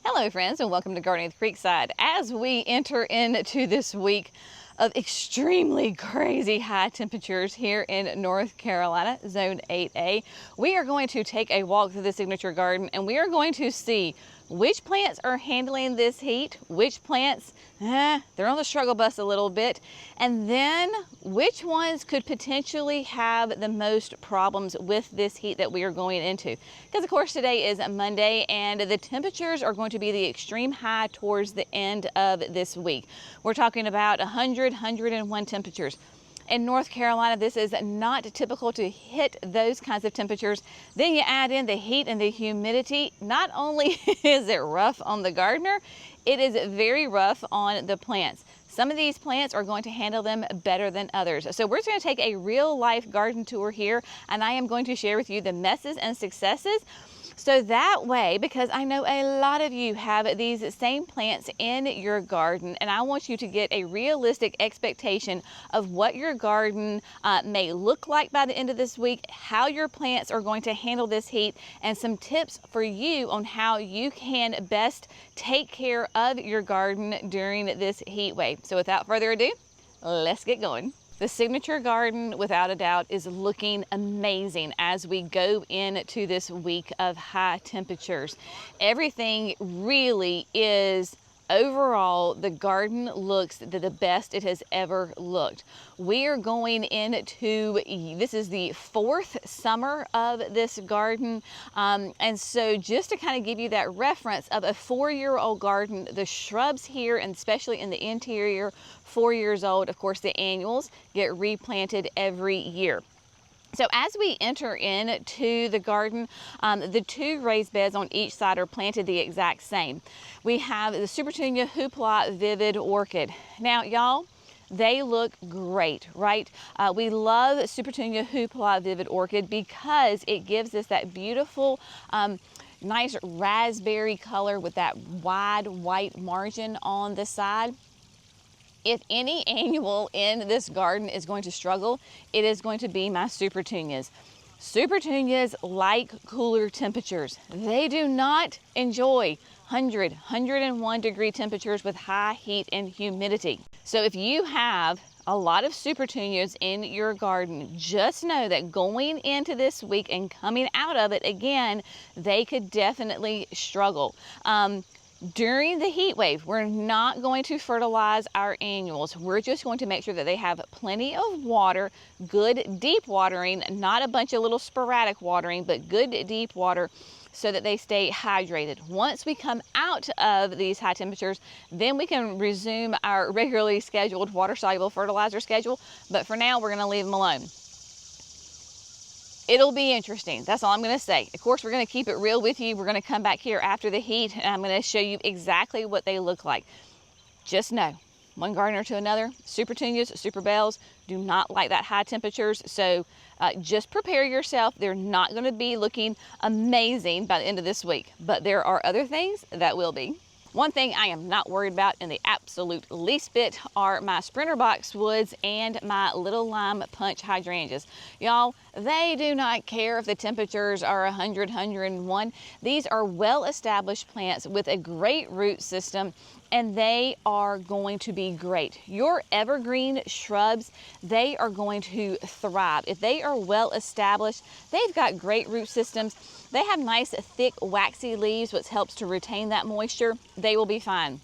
Hello friends, and welcome to Gardening with Creekside. As we enter into this week of extremely crazy high temperatures here in North Carolina, Zone 8A, we are going to take a walk through the signature garden and we are going to see which plants are handling this heat, which plants, they're on the struggle bus a little bit, and then which ones could potentially have the most problems with this heat that we are going into. Because of course today is Monday and the temperatures are going to be the extreme high towards the end of this week. We're talking about 100, 101 temperatures. In North Carolina, this is not typical to hit those kinds of temperatures. Then you add in the heat and the humidity. Not only is it rough on the gardener, it is very rough on the plants. Some of these plants are going to handle them better than others. So we're just going to take a real life garden tour here, and I am going to share with you the messes and successes. So that way, because I know a lot of you have these same plants in your garden, and I want you to get a realistic expectation of what your garden may look like by the end of this week, how your plants are going to handle this heat, and some tips for you on how you can best take care of your garden during this heat wave. So without further ado, let's get going. The signature garden, without a doubt, is looking amazing as we go into this week of high temperatures. Everything really is, overall, the garden looks the best it has ever looked. We are going into, this is the 4th summer of this garden. And so just to kind of give you that reference of a 4-year-old garden, the shrubs here, and especially in the interior, 4 years old. Of course, the annuals get replanted every year. So as we enter into the garden, the 2 raised beds on each side are planted the exact same. We have the Supertunia Hoopla Vivid Orchid. Now, y'all, they look great, right? We love Supertunia Hoopla Vivid Orchid because it gives us that beautiful, nice raspberry color with that wide white margin on the side. If any annual in this garden is going to struggle, it is going to be my Supertunias. Supertunias like cooler temperatures. They do not enjoy 100, 101 degree temperatures with high heat and humidity. So if you have a lot of Supertunias in your garden, just know that going into this week and coming out of it again, they could definitely struggle. During the heat wave, we're not going to fertilize our annuals. We're just going to make sure that they have plenty of water, good deep watering, not a bunch of little sporadic watering, but good deep water so that they stay hydrated. Once we come out of these high temperatures, then we can resume our regularly scheduled water-soluble fertilizer schedule. But for now, we're going to leave them alone. It'll be interesting. That's all I'm going to say. Of course, we're going to keep it real with you. We're going to come back here after the heat, and I'm going to show you exactly what they look like. Just know, one gardener to another, Supertunias, Superbells do not like that high temperatures. So just prepare yourself. They're not going to be looking amazing by the end of this week, but there are other things that will be. One thing I am not worried about in the absolute least bit are my Sprinter Boxwoods and my Little Lime Punch Hydrangeas. Y'all, they do not care if the temperatures are 100, 101. These are well-established plants with a great root system, and they are going to be great. Your evergreen shrubs, they are going to thrive. If they are well established, they've got great root systems. They have nice, thick, waxy leaves, which helps to retain that moisture. They will be fine.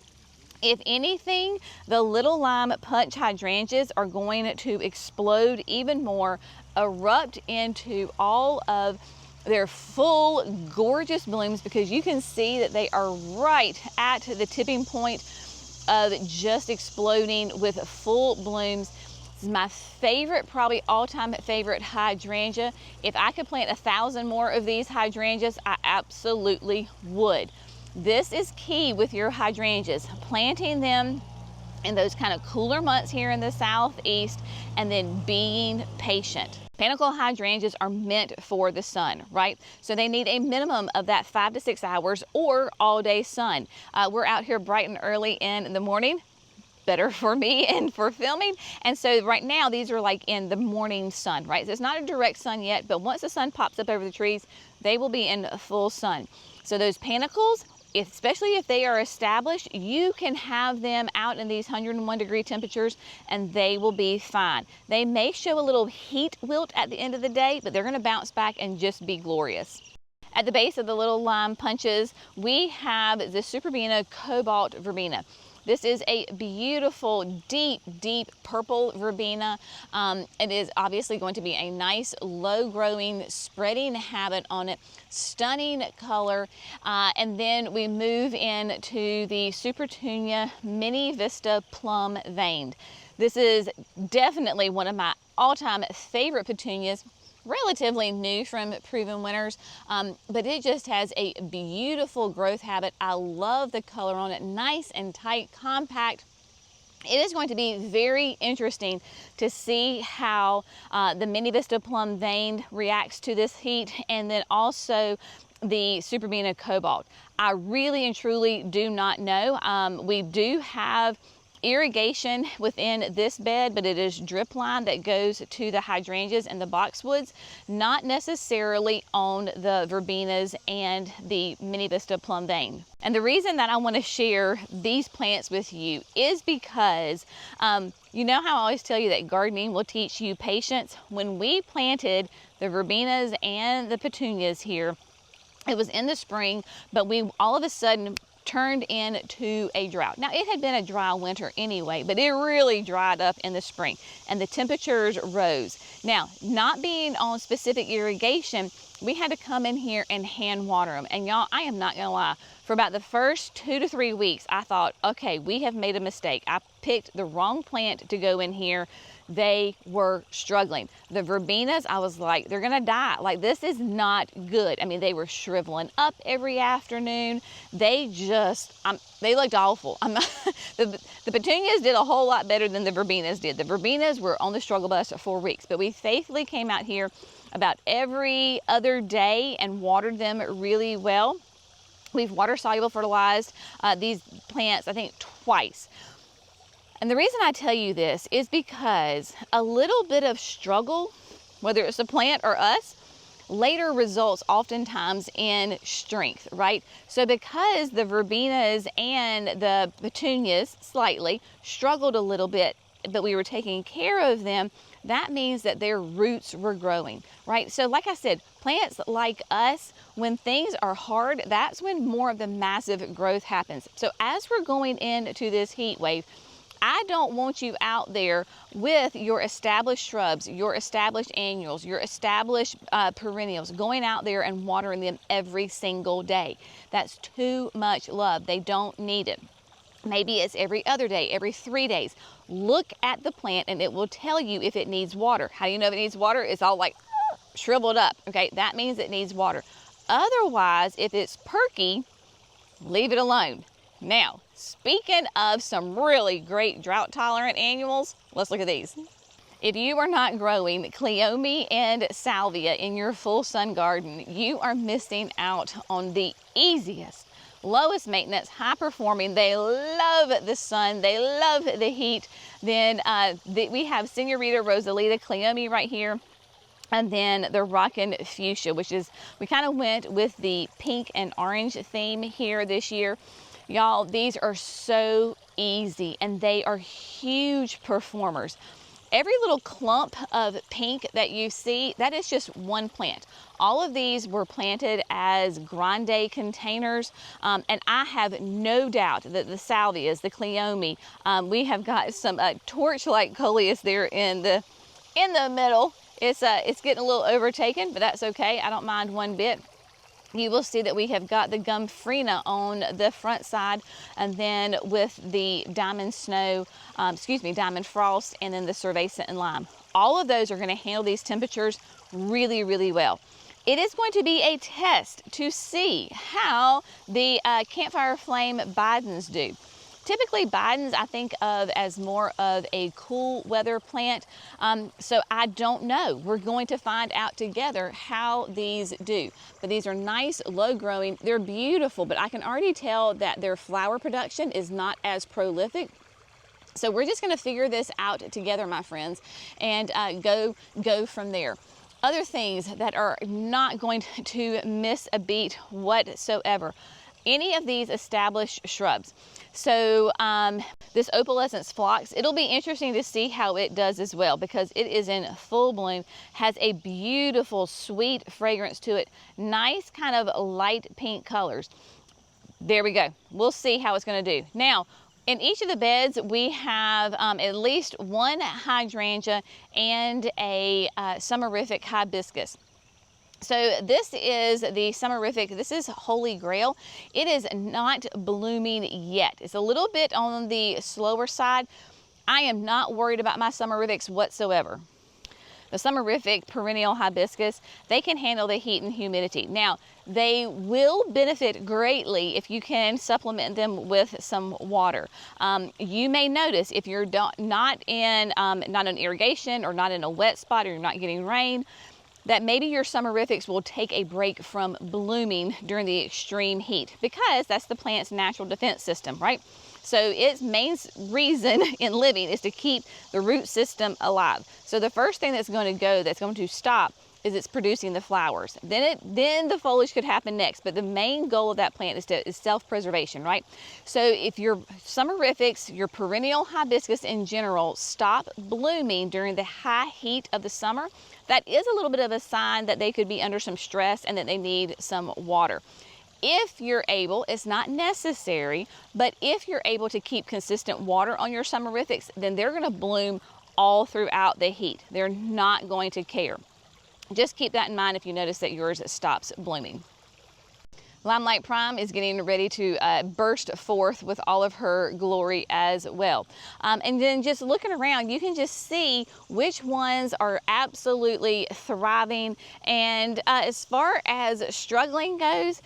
If anything, the Little Lime Punch Hydrangeas are going to explode even more, erupt into all of their full gorgeous blooms, because you can see that they are right at the tipping point of just exploding with full blooms. This is my favorite, probably all-time favorite hydrangea. If I could plant 1,000 more of these hydrangeas, I absolutely would. This is key with your hydrangeas, planting them in those kind of cooler months here in the southeast, and then being patient. Panicle hydrangeas are meant for the sun, right? So they need a minimum of that 5 to 6 hours or all day sun. We're out here bright and early in the morning. Better for me and for filming. And so right now these are like in the morning sun, right? So it's not a direct sun yet, but once the sun pops up over the trees, they will be in full sun. So those panicles especially if they are established, you can have them out in these 101-degree temperatures and they will be fine. They may show a little heat wilt at the end of the day, but they're going to bounce back and just be glorious. At the base of the little lime punches, we have the Superbena Cobalt Verbena. This is a beautiful, deep, deep purple verbena. It is obviously going to be a nice, low-growing, spreading habit on it. Stunning color. And then we move into the Supertunia Mini Vista Plum Veined. This is definitely one of my all-time favorite petunias. Relatively new from Proven Winners, but it just has a beautiful growth habit. I love the color on it, nice and tight, compact. It is going to be very interesting to see how the Mini Vista Plum Veined reacts to this heat, and then also the Superbena Cobalt. I really and truly do not know. We do have irrigation within this bed, but it is drip line that goes to the hydrangeas and the boxwoods, not necessarily on the verbenas and the Mini Vista Plum Vein. And the reason that I want to share these plants with you is because you know how I always tell you that gardening will teach you patience? When we planted the verbenas and the petunias here, it was in the spring, but we all of a sudden turned into a drought. Now, it had been a dry winter anyway, but it really dried up in the spring and the temperatures rose. Now, not being on specific irrigation, we had to come in here and hand water them. And y'all, I am not gonna lie, for about the first 2 to 3 weeks, I thought, okay, we have made a mistake. I picked the wrong plant to go in here. They were struggling. The verbenas, I was like, they're gonna die. Like, this is not good. I mean, they were shriveling up every afternoon. They just, they looked awful. The petunias did a whole lot better than the verbenas did. The verbenas were on the struggle bus for 4 weeks, but we faithfully came out here about every other day and watered them really well. We've water soluble fertilized these plants, I think, twice. And the reason I tell you this is because a little bit of struggle, whether it's a plant or us, later results oftentimes in strength, right? So because the verbenas and the petunias slightly struggled a little bit, but we were taking care of them, that means that their roots were growing, right? So like I said, plants like us, when things are hard, that's when more of the massive growth happens. So as we're going into this heat wave, I don't want you out there with your established shrubs, your established annuals, your established perennials, going out there and watering them every single day. That's too much love. They don't need it. Maybe it's every other day, every 3 days. Look at the plant and it will tell you if it needs water. How do you know if it needs water? It's all like shriveled up, okay? That means it needs water. Otherwise, if it's perky, leave it alone. Now, speaking of some really great drought-tolerant annuals, let's look at these. If you are not growing Cleome and Salvia in your full sun garden, you are missing out on the easiest, lowest maintenance, high performing. They love the sun, they love the heat. Then we have Senorita Rosalita Cleome right here. And then the Rockin' Fuchsia, which is, we kind of went with the pink and orange theme here this year. Y'all, these are so easy and they are huge performers. Every little clump of pink that you see, that is just one plant. All of these were planted as grande containers, and I have no doubt that the salvias, the Cleome, we have got some torch-like coleus there in the middle. It's getting a little overtaken, but that's okay. I don't mind one bit. You will see that we have got the Gumfrina on the front side, and then with the Diamond Snow, Diamond Frost, and then the Cerveza and Lime. All of those are going to handle these temperatures really, really well. It is going to be a test to see how the Campfire Flame Bidens do. Typically, Bidens I think of as more of a cool weather plant, so I don't know. We're going to find out together how these do. But these are nice, low growing, they're beautiful, but I can already tell that their flower production is not as prolific. So we're just going to figure this out together, my friends, and go from there. Other things that are not going to miss a beat whatsoever. any of these established shrubs. So this opalescence phlox, it'll be interesting to see how it does as well, because it is in full bloom, has a beautiful sweet fragrance to it, nice kind of light pink colors. There we go. We'll see how it's going to do. Now, in each of the beds, we have at least one hydrangea and a summerific hibiscus. So this is the summerific, this is Holy Grail. It is not blooming yet. It's a little bit on the slower side. I am not worried about my summerifics whatsoever. The summerific perennial hibiscus, they can handle the heat and humidity. Now, they will benefit greatly if you can supplement them with some water. You may notice if you're not in irrigation or not in a wet spot, or you're not getting rain, that maybe your summerifics will take a break from blooming during the extreme heat, because that's the plant's natural defense system, right? So its main reason in living is to keep the root system alive. So the first thing that's going to stop is it's producing the flowers. Then the foliage could happen next, but the main goal of that plant is self-preservation, right? So if your summerifics, your perennial hibiscus in general, stop blooming during the high heat of the summer, that is a little bit of a sign that they could be under some stress and that they need some water. If you're able, it's not necessary, but if you're able to keep consistent water on your summerifics, then they're going to bloom all throughout the heat. They're not going to care. Just keep that in mind if you notice that yours stops blooming. Limelight Prime is getting ready to burst forth with all of her glory as well. And then just looking around, you can just see which ones are absolutely thriving. And as far as struggling goes,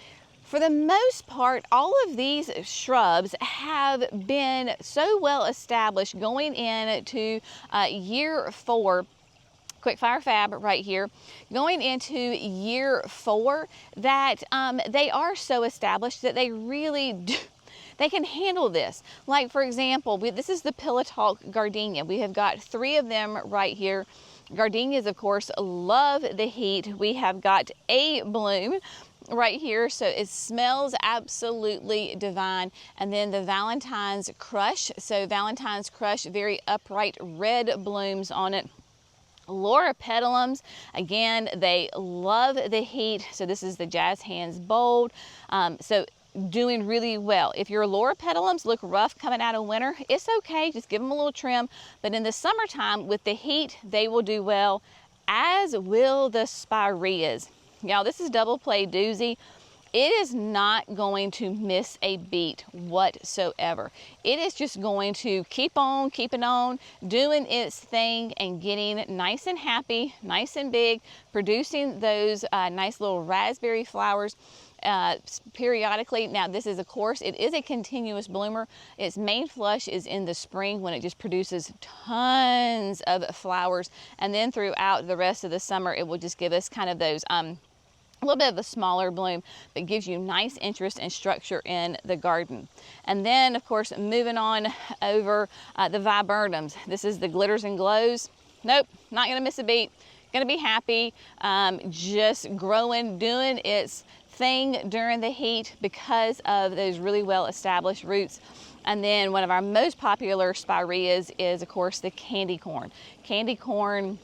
for the most part, all of these shrubs have been so well established going into year 4. Quickfire Fab right here, going into year 4, that they are so established that they really they can handle this. Like, for example, this is the Pillow Talk gardenia. We have got 3 of them right here. Gardenias, of course, love the heat. We have got a bloom right here, so it smells absolutely divine. And then the Valentine's Crush. So Valentine's Crush, very upright red blooms on it. Laura Petalums, again, they love the heat. So this is the Jazz Hands Bold. So doing really well. If your Laura Petalums look rough coming out of winter, it's okay. Just give them a little trim. But in the summertime with the heat, they will do well, as will the Spireas. Y'all, this is Double Play Doozy. It is not going to miss a beat whatsoever. It is just going to keep on keeping on, doing its thing and getting nice and happy, nice and big, producing those nice little raspberry flowers periodically. Now, this is, of course, it is a continuous bloomer. Its main flush is in the spring when it just produces tons of flowers. And then throughout the rest of the summer, it will just give us kind of those a little bit of a smaller bloom, but gives you nice interest and structure in the garden. And then, of course, moving on over the viburnums. This is the Glitters and Glows. Nope, not gonna miss a beat. Gonna be happy, just growing, doing its thing during the heat because of those really well established roots. And then one of our most popular spireas is, of course, the candy corn. Candy corn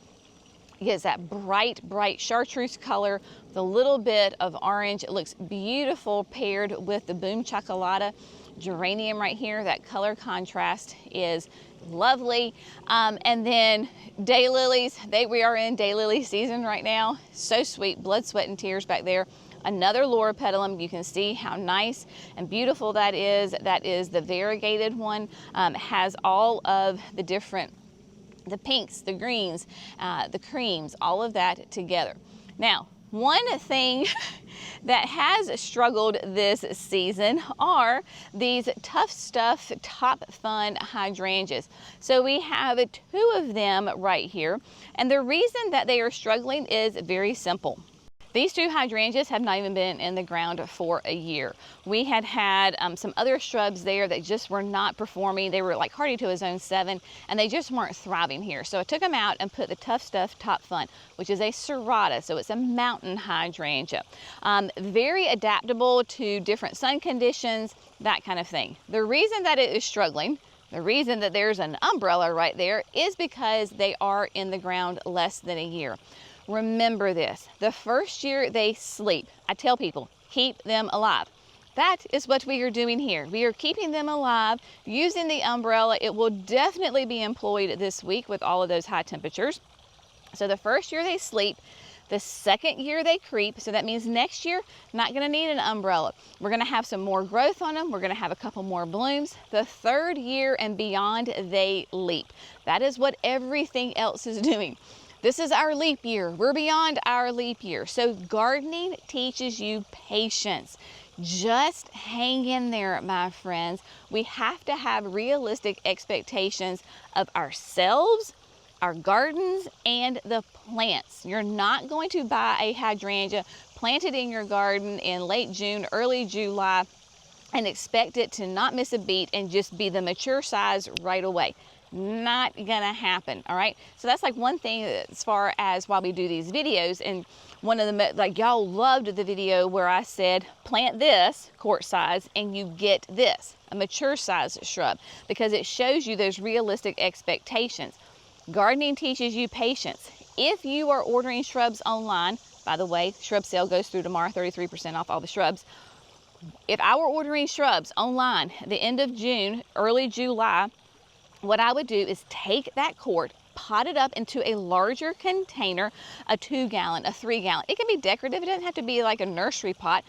gets that bright chartreuse color with a little bit of orange. It looks beautiful paired with the Boom Chocolata geranium right here. That color contrast is lovely. And then daylilies, we are in daylily season right now. So sweet, blood, sweat, and tears back there. Another Laura Petalum, you can see how nice and beautiful that is. That is the variegated one. Has all of the different, the pinks, the greens, the creams, all of that together. Now, one thing that has struggled this season are these Tough Stuff Top Fun hydrangeas. So we have 2 of them right here. And the reason that they are struggling is very simple. These two hydrangeas have not even been in the ground for a year. We had some other shrubs there that just were not performing. They were like hardy to a zone 7, and they just weren't thriving here. So I took them out and put the Tough Stuff Top Fun, which is a serrata, so it's a mountain hydrangea. Very adaptable to different sun conditions, that kind of thing. The reason that it is struggling, the reason that there's an umbrella right there, is because they are in the ground less than a year. Remember this, the first year they sleep, I tell people, keep them alive. That is what we are doing here. We are keeping them alive using the umbrella. It will definitely be employed this week with all of those high temperatures. So the first year they sleep, the second year they creep, so that means next year, not gonna need an umbrella. We're gonna have some more growth on them. We're gonna have a couple more blooms. The third year and beyond, they leap. That is what everything else is doing. This is our leap year. We're beyond our leap year. So gardening teaches you patience. Just hang in there, my friends. We have to have realistic expectations of ourselves, our gardens, and the plants. You're not going to buy a hydrangea planted in your garden in late June, early July, and expect it to not miss a beat and just be the mature size right away. Not gonna happen, all right? So that's like one thing as far as why we do these videos. And one of the, like, y'all loved the video where I said, plant this quart size and you get this, a mature size shrub, because it shows you those realistic expectations. Gardening teaches you patience. If you are ordering shrubs online, by the way, shrub sale goes through tomorrow, 33% off all the shrubs. If I were ordering shrubs online the end of June, early July, what I would do is take that quart, pot it up into a larger container, a 2-gallon, a 3-gallon. It can be decorative. It doesn't have to be like a nursery pot.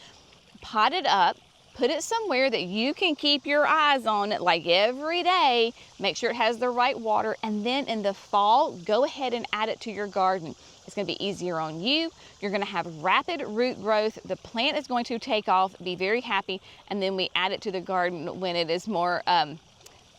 Pot it up, put it somewhere that you can keep your eyes on it like every day. Make sure it has the right water. And then in the fall, go ahead and add it to your garden. It's going to be easier on you. You're going to have rapid root growth. The plant is going to take off, be very happy. And then we add it to the garden when it is more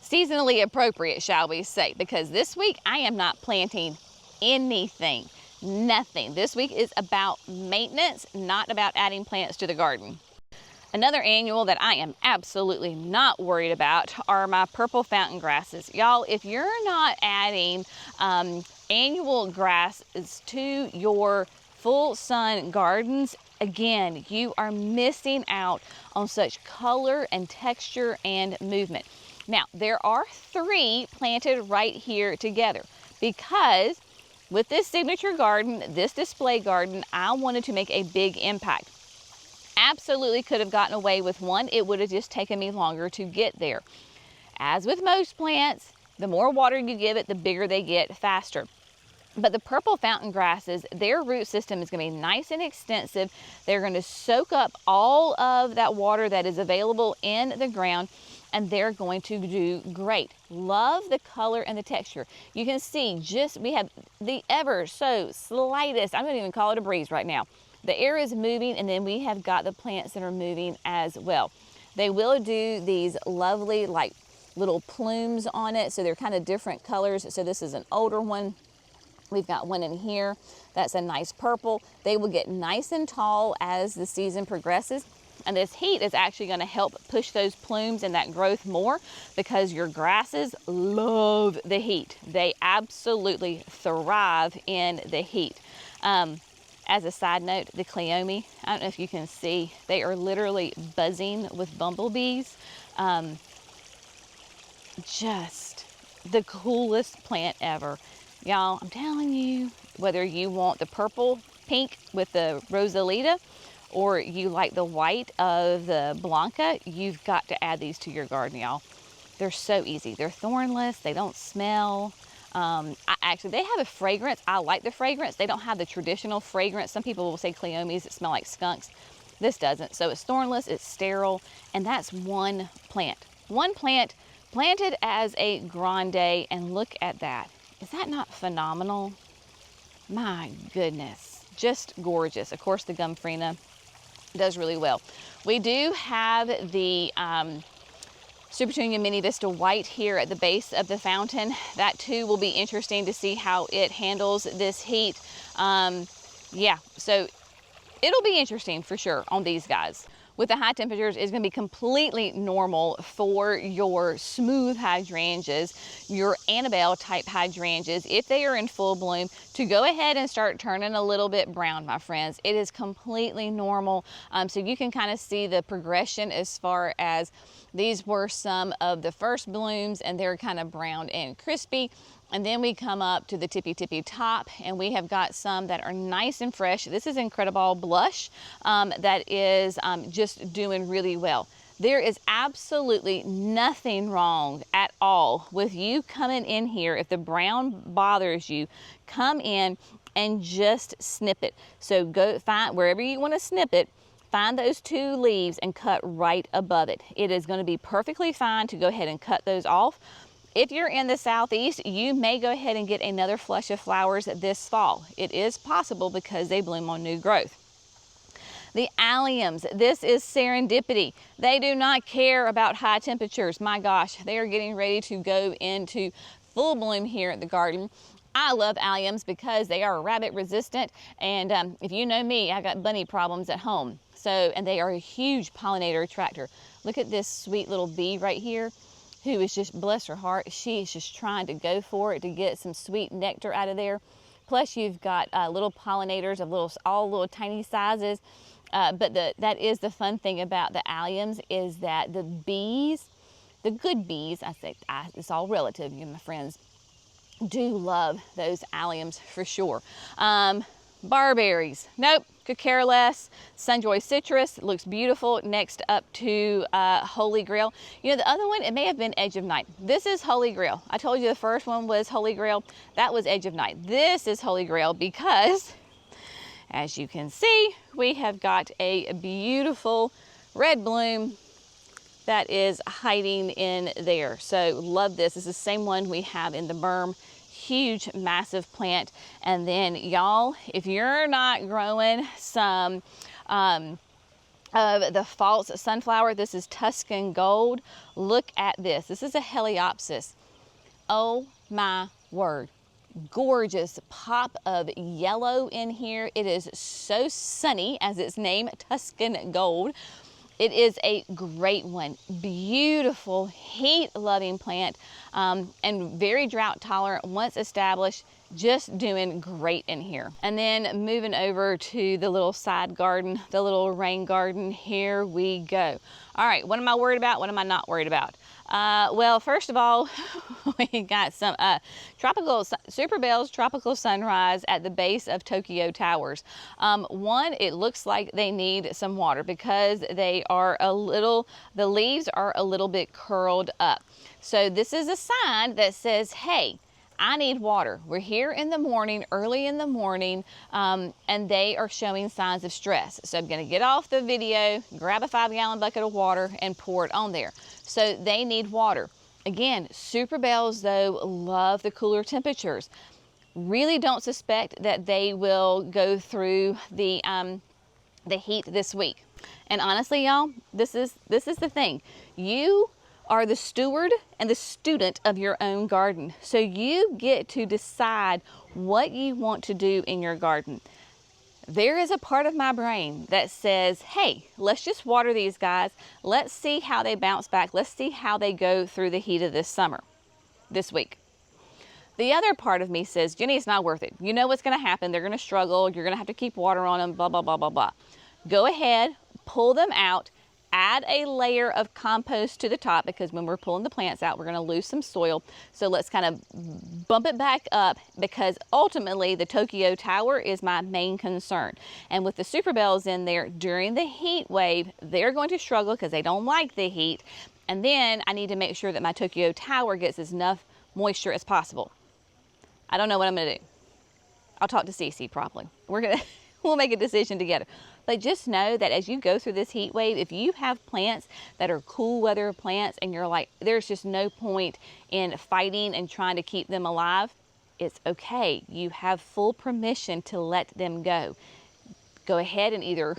seasonally appropriate, shall we say, because this week I am not planting anything, nothing. This week is about maintenance, not about adding plants to the garden. Another annual that I am absolutely not worried about are my purple fountain grasses. Y'all, if you're not adding annual grasses to your full sun gardens, again, you are missing out on such color and texture and movement. Now, there are 3 planted right here together because with this signature garden, this display garden, I wanted to make a big impact. Absolutely could have gotten away with 1. It would have just taken me longer to get there. As with most plants, the more water you give it, the bigger they get faster. But the purple fountain grasses, their root system is going to be nice and extensive. They're going to soak up all of that water that is available in the ground, and they're going to do great. Love the color and the texture. You can see we have the ever so slightest, I'm going to even call it a breeze right now. The air is moving, and then we have got the plants that are moving as well. They will do these lovely like little plumes on it, so they're kind of different colors. So this is an older one. We've got one in here that's a nice purple. They will get nice and tall as the season progresses. And this heat is actually going to help push those plumes and that growth more because your grasses love the heat. They absolutely thrive in the heat. As a side note, the cleome, I don't know if you can see, they are literally buzzing with bumblebees. Just the coolest plant ever. Y'all, I'm telling you, whether you want the purple pink with the Rosalita or you like the white of the Blanca, you've got to add these to your garden, y'all. They're so easy. They're thornless. They don't smell. Actually, they have a fragrance. I like the fragrance. They don't have the traditional fragrance. Some people will say cleomes that smell like skunks. This doesn't. So it's thornless, it's sterile, and that's one plant. One plant planted as a grande, and look at that. Is that not phenomenal? My goodness, just gorgeous. Of course, the Gumfrena does really well. We do have the Supertunia Mini Vista White here at the base of the fountain. That too will be interesting to see how it handles this heat. Yeah, so it'll be interesting for sure on these guys. With the high temperatures, it's going to be completely normal for your smooth hydrangeas, your Annabelle type hydrangeas, if they are in full bloom, to go ahead and start turning a little bit brown, my friends. It is completely normal. So you can kind of see the progression as far as these were some of the first blooms and they're kind of brown and crispy. And then we come up to the tippy top and we have got some that are nice and fresh. This is Incredible Blush that is just doing really well. There is absolutely nothing wrong at all with you coming in here. If the brown bothers you, come in and just snip it. So go find wherever you want to snip it. Find those 2 leaves and cut right above it. It is going to be perfectly fine to go ahead and cut those off. If you're in the southeast, you may go ahead and get another flush of flowers this fall. It is possible because they bloom on new growth. The alliums, this is serendipity. They do not care about high temperatures. My gosh, they are getting ready to go into full bloom here at the garden. I love alliums because they are rabbit resistant, and if you know me, I got bunny problems at home. And they are a huge pollinator attractor. Look at this sweet little bee right here, who is just, bless her heart, she is just trying to go for it to get some sweet nectar out of there. Plus you've got little pollinators of all little tiny sizes. But that is the fun thing about the alliums, is that the bees, the good bees, it's all relative, you my friends, do love those alliums for sure. Barberries, nope, could care less. Sunjoy citrus looks beautiful next up to Holy Grail. You know, the other one, it may have been Edge of Night. This is Holy Grail. I told you the first one was Holy Grail. That was Edge of Night. This is Holy Grail because, as you can see, we have got a beautiful red bloom that is hiding in there. So love this. This is the same one we have in the berm. Huge, massive plant. And then y'all, if you're not growing some of the false sunflower, this is Tuscan Gold. Look at this. This is a Heliopsis. Oh my word. Gorgeous pop of yellow in here. It is so sunny, as its name, Tuscan Gold. It is a great one. Beautiful, heat-loving plant, and very drought tolerant once established. Just doing great in here. And then moving over to the little side garden, the little rain garden. Here we go. All right, what am I worried about? What am I not worried about? Well, first of all, we got some tropical Super Bells Tropical Sunrise at the base of Tokyo Towers. One, it looks like they need some water because they are the leaves are a little bit curled up. So this is a sign that says, hey, I need water. We're here in the morning, early in the morning, and they are showing signs of stress. So I'm gonna get off the video, grab a 5-gallon bucket of water and pour it on there. So they need water. Again, Super Bells though love the cooler temperatures. Really don't suspect that they will go through the heat this week. And honestly, y'all, this is the thing. You are the steward and the student of your own garden. So you get to decide what you want to do in your garden. There is a part of my brain that says, hey, let's just water these guys. Let's see how they bounce back. Let's see how they go through the heat of this week. The other part of me says, Jenny, it's not worth it. You know what's gonna happen. They're gonna struggle. You're gonna have to keep water on them, blah, blah, blah, blah, blah. Go ahead, pull them out, add a layer of compost to the top, because when we're pulling the plants out, we're going to lose some soil. So let's kind of bump it back up, because ultimately the Tokyo Tower is my main concern. And with the Super Bells in there during the heat wave, they're going to struggle because they don't like the heat. And then I need to make sure that my Tokyo Tower gets enough moisture as possible. I don't know what I'm going to do. I'll talk to Cece probably. We'll make a decision together. But just know that as you go through this heat wave, if you have plants that are cool weather plants and you're like, there's just no point in fighting and trying to keep them alive, it's okay. You have full permission to let them go. Go ahead and either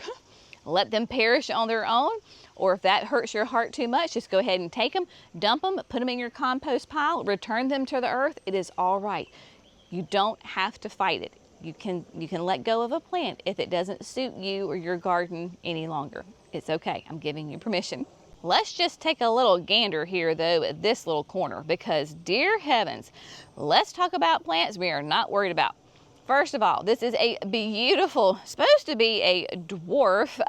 let them perish on their own, or if that hurts your heart too much, just go ahead and take them, dump them, put them in your compost pile, return them to the earth. It is all right. You don't have to fight it. You can let go of a plant if it doesn't suit you or your garden any longer. It's okay, I'm giving you permission. Let's just take a little gander here though at this little corner, because dear heavens, let's talk about plants we are not worried about. First of all, this is a beautiful, supposed to be a dwarf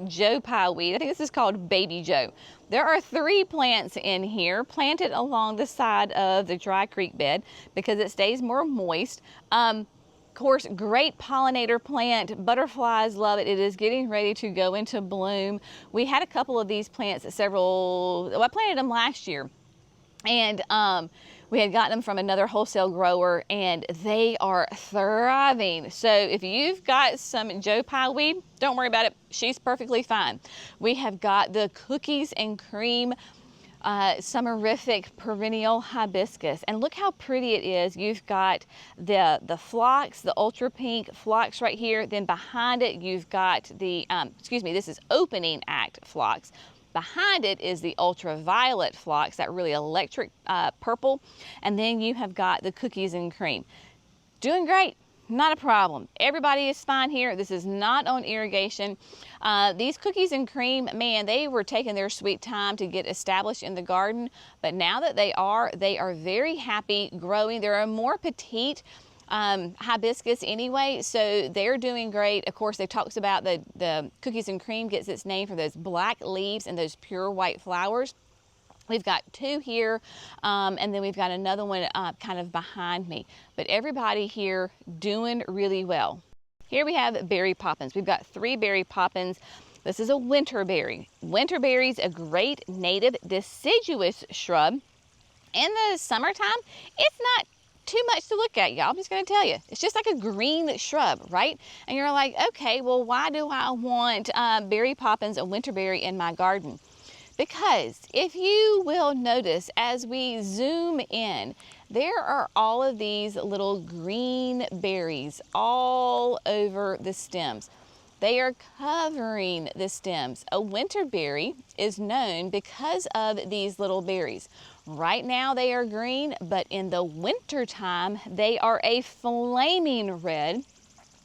Joe Pye weed. I think this is called Baby Joe. There are 3 plants in here planted along the side of the dry creek bed because it stays more moist. Of course, great pollinator plant. Butterflies love it. It is getting ready to go into bloom. We had a couple of these plants, I planted them last year, and we had gotten them from another wholesale grower, and they are thriving. So if you've got some Joe Pye weed, don't worry about it. She's perfectly fine. We have got the cookies and cream summerific perennial hibiscus, and look how pretty it is. You've got the phlox, the ultra pink phlox right here. Then behind it you've got the this is opening act phlox. Behind it is the ultraviolet phlox, that really electric purple, and then you have got the cookies and cream. Doing great. Not a problem. Everybody is fine here. This is not on irrigation. These cookies and cream, man, they were taking their sweet time to get established in the garden, but now that they are very happy growing. They're a more petite hibiscus anyway, so they're doing great. Of course, they talks about the cookies and cream gets its name for those black leaves and those pure white flowers. We've got 2 here, and then we've got another one kind of behind me. But everybody here doing really well. Here we have berry poppins. We've got 3 berry poppins. This is a winterberry. Winterberry's a great native deciduous shrub. In the summertime, it's not too much to look at, y'all. I'm just going to tell you. It's just like a green shrub, right? And you're like, okay, well, why do I want berry poppins, a winterberry in my garden? Because if you will notice, as we zoom in, there are all of these little green berries all over the stems. They are covering the stems. A winterberry is known because of these little berries. Right now they are green, but in the winter time they are a flaming red.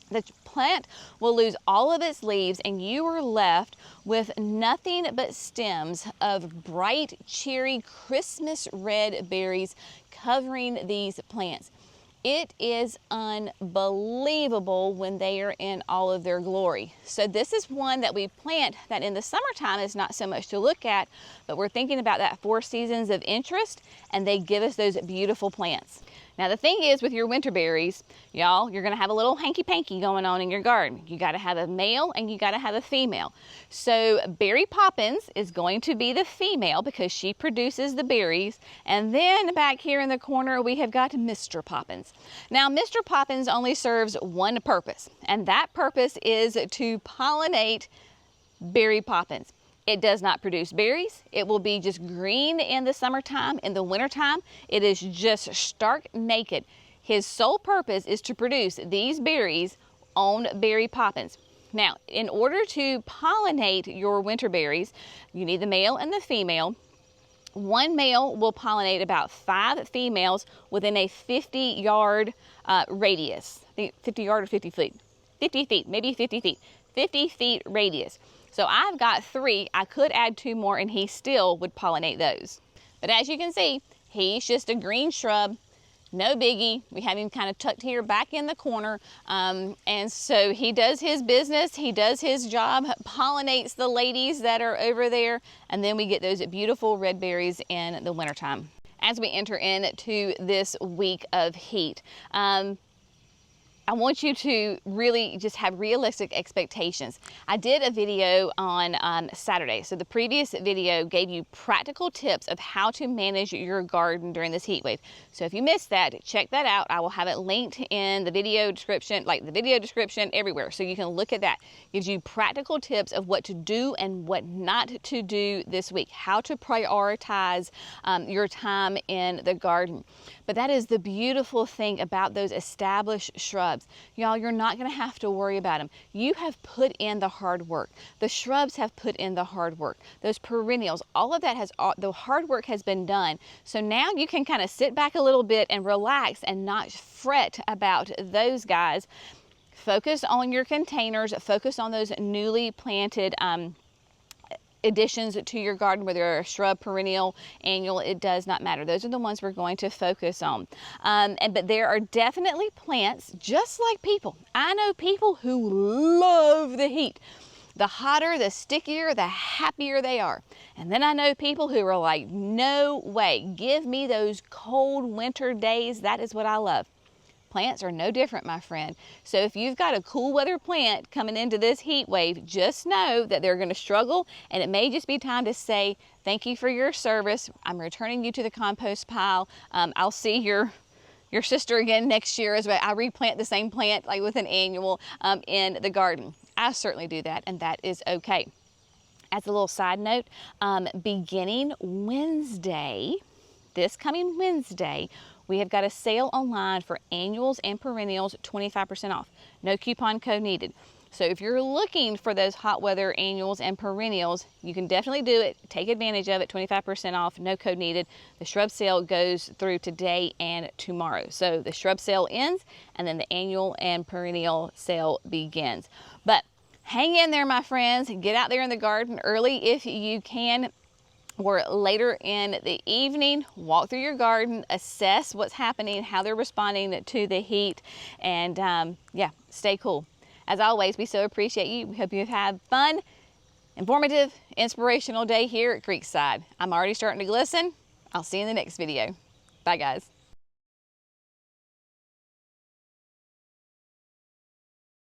The plant will lose all of its leaves and you are left with nothing but stems of bright, cheery, Christmas red berries covering these plants. It is unbelievable when they are in all of their glory. So this is one that we plant that in the summertime is not so much to look at, but we're thinking about that 4 seasons of interest, and they give us those beautiful plants. Now the thing is with your winter berries, y'all, you're gonna have a little hanky-panky going on in your garden. You gotta have a male and you gotta have a female. So Berry Poppins is going to be the female because she produces the berries. And then back here in the corner, we have got Mr. Poppins. Now Mr. Poppins only serves one purpose, and that purpose is to pollinate Berry Poppins. It does not produce berries. It will be just green in the summertime. In the wintertime, it is just stark naked. His sole purpose is to produce these berries on Berry Poppins. Now, in order to pollinate your winter berries, you need the male and the female. One male will pollinate about 5 females within a 50-yard radius. I think 50 yard or 50 feet? 50 feet, maybe 50 feet. 50 feet radius. So I've got 3. I could add 2 more and he still would pollinate those. But as you can see, he's just a green shrub, no biggie. We have him kind of tucked here back in the corner. And so he does his business, he does his job, pollinates the ladies that are over there, and then we get those beautiful red berries in the wintertime. As we enter into this week of heat, I want you to really just have realistic expectations. I did a video on Saturday. So the previous video gave you practical tips of how to manage your garden during this heat wave. So if you missed that, check that out. I will have it linked in the video description, everywhere. So you can look at that. Gives you practical tips of what to do and what not to do this week, how to prioritize your time in the garden. But that is the beautiful thing about those established shrubs. Y'all, you're not going to have to worry about them. You have put in the hard work. The shrubs have put in the hard work. Those perennials, all of that the hard work has been done. So now you can kind of sit back a little bit and relax and not fret about those guys. focus on your containers, focus on those newly planted additions to your garden, whether they're a shrub, perennial, annual, it does not matter. Those are the ones we're going to focus on. But there are definitely plants, just like people. I know people who love the heat. The hotter, the stickier, the happier they are. And then I know people who are like, no way, give me those cold winter days. That is what I love. Plants are no different, my friend. So if you've got a cool weather plant coming into this heat wave, just know that they're going to struggle, and it may just be time to say, thank you for your service. I'm returning you to the compost pile. I'll see your sister again next year as well. I replant the same plant like with an annual in the garden. I certainly do that, and that is okay. As a little side note, beginning Wednesday, this coming Wednesday, we have got a sale online for annuals and perennials, 25% off. No coupon code needed. So if you're looking for those hot weather annuals and perennials, you can definitely do it. Take advantage of it, 25% off, no code needed. The shrub sale goes through today and tomorrow. So the shrub sale ends, and then the annual and perennial sale begins. But hang in there, my friends. Get out there in the garden early if you can, or later in the evening. Walk through your garden, assess what's happening, how they're responding to the heat, and yeah, stay cool. As always, we so appreciate you. We hope you have had fun, informative, inspirational day here at Creekside. I'm already starting to glisten. I'll see you in the next video. Bye, guys.